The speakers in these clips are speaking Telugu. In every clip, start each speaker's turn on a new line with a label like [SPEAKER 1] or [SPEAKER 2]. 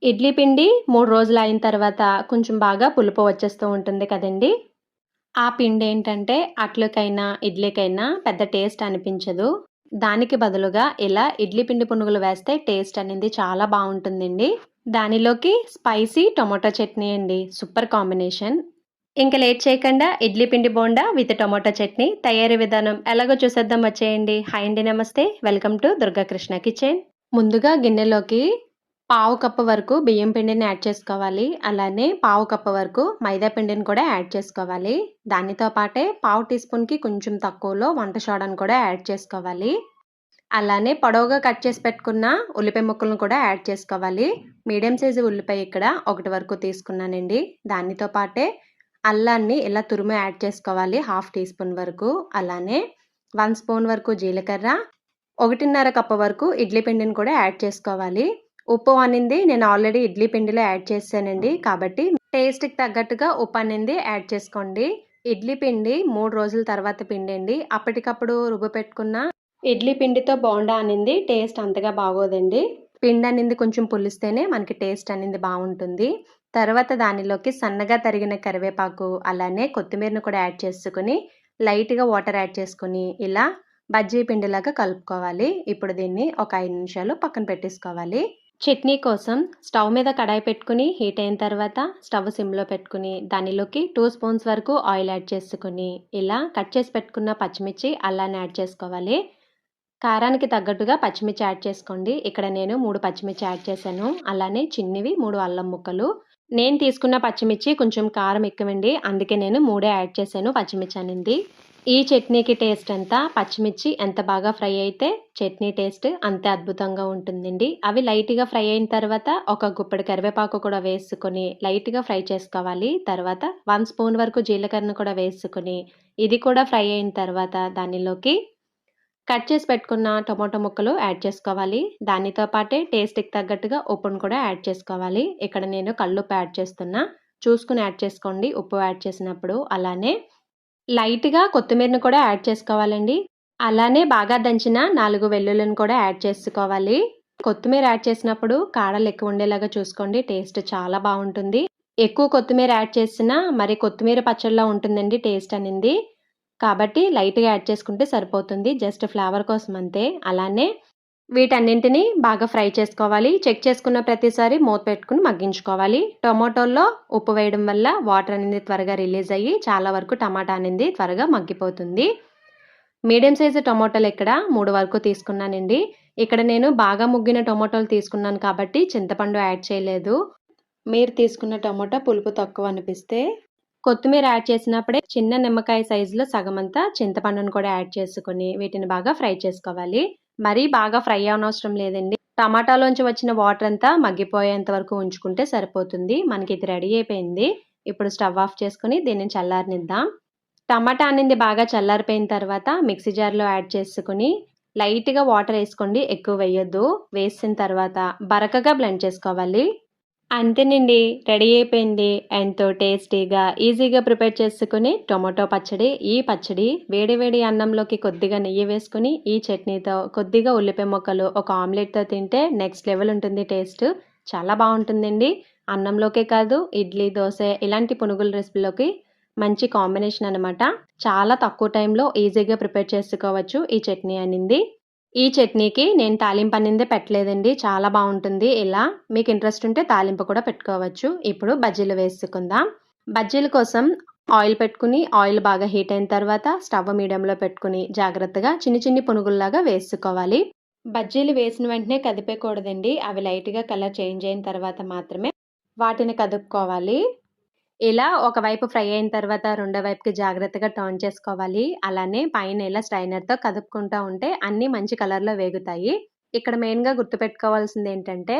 [SPEAKER 1] ఇడ్లీ పిండి 3 రోజులు అయిన తర్వాత కొంచెం బాగా పులుపు వచ్చేస్తూ ఉంటుంది కదండీ! ఆ పిండేంటంటే అట్లకైనా, ఇడ్లీకైనా పెద్ద టేస్ట్ అనిపించదు. దానికి బదులుగా ఇలా ఇడ్లీ పిండి పునుగులు వేస్తే టేస్ట్ అనేది చాలా బావుంటుందండి. దానిలోకి స్పైసీ టొమాటో చట్నీ అండి. Super combination. ఇంక లేట్ చేయకుండా ఇడ్లీ పిండి బోండా విత్ టొమాటో చట్నీ తయారీ విధానం ఎలాగో చూసేద్దాం వచ్చేయండి. హాయ్ అండి. నమస్తే. Welcome to Durga Krishna kitchen. ముందుగా గిన్నెలోకి పావు కప్పు వరకు బియ్యం పిండిని యాడ్ చేసుకోవాలి. అలానే పావు కప్పు వరకు మైదా పిండిని కూడా యాడ్ చేసుకోవాలి. దానితో పాటే పావు టీ స్పూన్‌కి కొంచెం తక్కువలో వంట సోడాను కూడా యాడ్ చేసుకోవాలి. అలానే పొడవుగా కట్ చేసి పెట్టుకున్న ఉల్లిపాయ ముక్కలను కూడా యాడ్ చేసుకోవాలి. మీడియం సైజు ఉల్లిపాయ ఇక్కడ 1 వరకు తీసుకున్నానండి. దానితో పాటే అల్లాన్ని ఇలా తురిమి యాడ్ చేసుకోవాలి. హాఫ్ టీ స్పూన్ వరకు. అలానే 1 స్పూన్ వరకు జీలకర్ర, 1:30 కప్పు వరకు ఇడ్లీ పిండిని కూడా యాడ్ చేసుకోవాలి. ఉప్పు అనింది నేను ఆల్రెడీ ఇడ్లీ పిండిలో యాడ్ చేశానండి. కాబట్టి టేస్ట్‌కి తగ్గట్టుగా ఉప్పు అనేది యాడ్ చేసుకోండి. ఇడ్లీ పిండి 3 రోజుల తర్వాత పిండండి. అప్పటికప్పుడు రుబ్బి పెట్టుకున్న ఇడ్లీ పిండితో బోండా అనింది టేస్ట్ అంతగా బాగోదండి. పిండి అనింది కొంచెం పులిస్తేనే మనకి టేస్ట్ అనేది బావుంటుంది. తర్వాత దానిలోకి సన్నగా తరిగిన కరివేపాకు, అలానే కొత్తిమీరను కూడా యాడ్ చేసుకొని, లైట్‌గా వాటర్ యాడ్ చేసుకొని, ఇలా బజ్జీ పిండిలాగా కలుపుకోవాలి. ఇప్పుడు దీన్ని ఒక 5 నిమిషాలు పక్కన పెట్టేసుకోవాలి. చట్నీ కోసం స్టవ్ మీద కడాయి పెట్టుకుని హీట్ అయిన తర్వాత స్టవ్ సిమ్‌లో పెట్టుకుని, దానిలోకి 2 స్పూన్స్ వరకు ఆయిల్ యాడ్ చేసుకొని, ఇలా కట్ చేసి పెట్టుకున్న పచ్చిమిర్చి, అల్లాన్ని యాడ్ చేసుకోవాలి. కారానికి తగ్గట్టుగా పచ్చిమిర్చి యాడ్ చేసుకోండి. ఇక్కడ నేను 3 పచ్చిమిర్చి యాడ్ చేశాను. అలానే చిన్నవి 3 అల్లం ముక్కలు. నేను తీసుకున్న పచ్చిమిర్చి కొంచెం కారం ఎక్కువండి. అందుకే నేను 3 యాడ్ చేశాను పచ్చిమిర్చి అనింది. ఈ చట్నీకి టేస్ట్ అంతా పచ్చిమిర్చి ఎంత బాగా ఫ్రై అయితే చట్నీ టేస్ట్ అంతే అద్భుతంగా ఉంటుందండి. అవి లైట్‌గా ఫ్రై అయిన తర్వాత ఒక గుప్పెడు కరివేపాకు కూడా వేసుకొని లైట్‌గా ఫ్రై చేసుకోవాలి. తర్వాత 1 స్పూన్ వరకు జీలకర్రను కూడా వేసుకొని, ఇది కూడా ఫ్రై అయిన తర్వాత దానిలోకి కట్ చేసి పెట్టుకున్న టొమాటో ముక్కలు యాడ్ చేసుకోవాలి. దానితో పాటే టేస్ట్‌కి తగ్గట్టుగా ఉప్పును కూడా యాడ్ చేసుకోవాలి. ఇక్కడ నేను కల్లుప్పు యాడ్ చేస్తున్నా. చూసుకొని యాడ్ చేసుకోండి ఉప్పు యాడ్ చేసినప్పుడు. అలానే లైట్‌గా కొత్తిమీరను కూడా యాడ్ చేసుకోవాలండి. అలానే బాగా దంచిన 4 వెల్లుల్లిని కూడా యాడ్ చేసుకోవాలి. కొత్తిమీర యాడ్ చేసినప్పుడు కాడలు ఎక్కువ ఉండేలాగా చూసుకోండి. టేస్ట్ చాలా బావుంటుంది. ఎక్కువ కొత్తిమీర యాడ్ చేసినా మరి కొత్తిమీర పచ్చడిలా ఉంటుందండి టేస్ట్ అనింది. కాబట్టి లైట్‌గా యాడ్ చేసుకుంటే సరిపోతుంది. జస్ట్ ఫ్లేవర్ కోసం అంతే. అలానే వీటన్నింటిని బాగా ఫ్రై చేసుకోవాలి. చెక్ చేసుకున్న ప్రతిసారి మూత పెట్టుకొని మగ్గించుకోవాలి. టొమాటోల్లో ఉప్పు వేయడం వల్ల వాటర్ అనేది త్వరగా రిలీజ్ అయ్యి చాలా వరకు టమాటా అనేది త్వరగా మగ్గిపోతుంది. మీడియం సైజు టొమాటోలు ఇక్కడ 3 వరకు తీసుకున్నానండి. ఇక్కడ నేను బాగా ముగ్గిన టొమాటోలు తీసుకున్నాను కాబట్టి చింతపండు యాడ్ చేయలేదు. మీరు తీసుకున్న టొమాటో పులుపు తక్కువ అనిపిస్తే కొత్తిమీర యాడ్ చేసినప్పుడే చిన్న నిమ్మకాయ సైజులో సగమంతా చింతపండును కూడా యాడ్ చేసుకొని వీటిని బాగా ఫ్రై చేసుకోవాలి. మరీ బాగా ఫ్రై అవ్వనవసరం లేదండి. టమాటాలోంచి వచ్చిన వాటర్ అంతా మగ్గిపోయేంత వరకు ఉంచుకుంటే సరిపోతుంది. మనకి ఇది రెడీ అయిపోయింది. ఇప్పుడు స్టవ్ ఆఫ్ చేసుకొని దీన్ని చల్లారనిద్దాం. టమాటా అనేది బాగా చల్లారిపోయిన తర్వాత మిక్సీ జార్‌లో యాడ్ చేసుకొని లైట్‌గా వాటర్ ఏసుకోండి. ఎక్కువ వేయొద్దు. వేసిన తర్వాత బరకగా బ్లెండ్ చేసుకోవాలి. అంతేనండి. రెడీ అయిపోయింది. ఎంతో టేస్టీగా, ఈజీగా ప్రిపేర్ చేసుకునే టొమాటో పచ్చడి. ఈ పచ్చడి వేడి వేడి అన్నంలోకి కొద్దిగా నెయ్యి వేసుకొని, ఈ చట్నీతో కొద్దిగా ఉల్లిపాయ ముక్కలు, ఒక ఆమ్లెట్‌తో తింటే నెక్స్ట్ లెవెల్ ఉంటుంది టేస్ట్. చాలా బావుంటుందండి. అన్నంలోకే కాదు ఇడ్లీ, దోస ఇలాంటి పునుగుల రెసిపీలోకి మంచి కాంబినేషన్ అనమాట. చాలా తక్కువ టైంలో ఈజీగా ప్రిపేర్ చేసుకోవచ్చు ఈ చట్నీ అనింది. ఈ చట్నీకి నేను తాలింపు అనిందే పెట్టలేదండి. చాలా బావుంటుంది ఇలా. మీకు ఇంట్రెస్ట్ ఉంటే తాలింపు కూడా పెట్టుకోవచ్చు. ఇప్పుడు బజ్జీలు వేసుకుందాం. బజ్జీల కోసం ఆయిల్ పెట్టుకుని, ఆయిల్ బాగా హీట్ అయిన తర్వాత స్టవ్ మీడియంలో పెట్టుకుని జాగ్రత్తగా చిన్ని చిన్ని పునుగుల్లాగా వేసుకోవాలి. బజ్జీలు వేసిన వెంటనే కదిపేయకూడదండి. అవి లైట్‌గా కలర్ చేంజ్ అయిన తర్వాత మాత్రమే వాటిని కదుపుకోవాలి. ఇలా ఒకవైపు ఫ్రై అయిన తర్వాత రెండో వైపుకి జాగ్రత్తగా టర్న్ చేసుకోవాలి. అలానే పైన ఇలా స్ట్రైనర్‌తో కదుపుకుంటా ఉంటే అన్నీ మంచి కలర్‌లో వేగుతాయి. ఇక్కడ మెయిన్‌గా గుర్తుపెట్టుకోవాల్సిందేంటంటే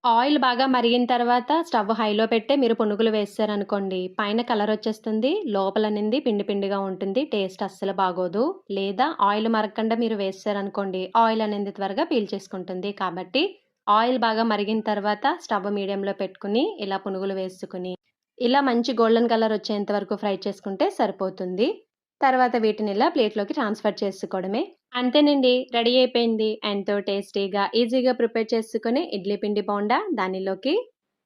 [SPEAKER 1] ఆయిల్ బాగా మరిగిన తర్వాత స్టవ్ హైలో పెట్టే మీరు పునుగులు వేశారనుకోండి, పైన కలర్ వచ్చేస్తుంది. లోపలనింది పిండి పిండిగా ఉంటుంది. టేస్ట్ అస్సలు బాగోదు. లేదా ఆయిల్ మరగకుండా మీరు వేశారనుకోండి, ఆయిల్ అనేది త్వరగా పీల్చేసుకుంటుంది. కాబట్టి ఆయిల్ బాగా మరిగిన తర్వాత స్టవ్ మీడియంలో పెట్టుకుని ఇలా పునుగులు వేసుకొని ఇలా మంచి గోల్డెన్ కలర్ వచ్చేంత వరకు ఫ్రై చేసుకుంటే సరిపోతుంది. తర్వాత వీటిని ఇలా ప్లేట్‌లోకి ట్రాన్స్‌ఫర్ చేసుకోవడమే. అంతేనండి. రెడీ అయిపోయింది. ఎంతో టేస్టీగా, ఈజీగా ప్రిపేర్ చేసుకునే ఇడ్లీ పిండి బోండా. దానిలోకి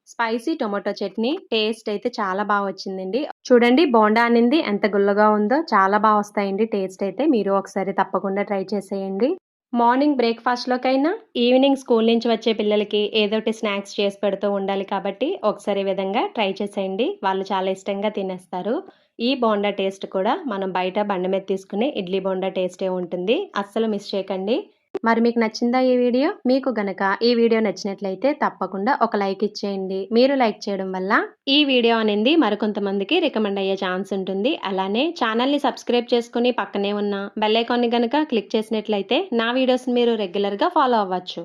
[SPEAKER 1] స్పైసీ టొమాటో చట్నీ. టేస్ట్ అయితే చాలా వచ్చిందండి. చూడండి బోండా అనింది ఎంత గుల్లగా ఉందో. చాలా వస్తాయండి టేస్ట్ అయితే. మీరు ఒకసారి తప్పకుండా ట్రై చేసేయండి. మార్నింగ్ బ్రేక్‌ఫాస్ట్‌లోకైనా, ఈవినింగ్ స్కూల్ నుంచి వచ్చే పిల్లలకి ఏదోటి స్నాక్స్ చేసి పెడుతూ ఉండాలి కాబట్టి, ఒకసారి ఈ విధంగా ట్రై చేసేయండి. వాళ్ళు చాలా ఇష్టంగా తినేస్తారు. ఈ బోండా టేస్ట్ కూడా మనం బయట బండి మీద తీసుకునే ఇడ్లీ బోండా టేస్టే ఉంటుంది. అస్సలు మిస్ చేయకండి. మరి మీకు నచ్చిందా ఈ వీడియో? మీకు గనక ఈ వీడియో నచ్చినట్లయితే తప్పకుండా ఒక లైక్ ఇచ్చేయండి. మీరు లైక్ చేయడం వల్ల ఈ వీడియో అనేది మరికొంతమందికి రికమెండ్ అయ్యే ఛాన్స్ ఉంటుంది. అలానే ఛానల్‌ని సబ్స్క్రైబ్ చేసుకొని పక్కనే ఉన్న బెల్ ఐకాన్‌ని గనక క్లిక్ చేసినట్లయితే నా వీడియోస్‌ని మీరు రెగ్యులర్‌గా ఫాలో అవ్వచ్చు.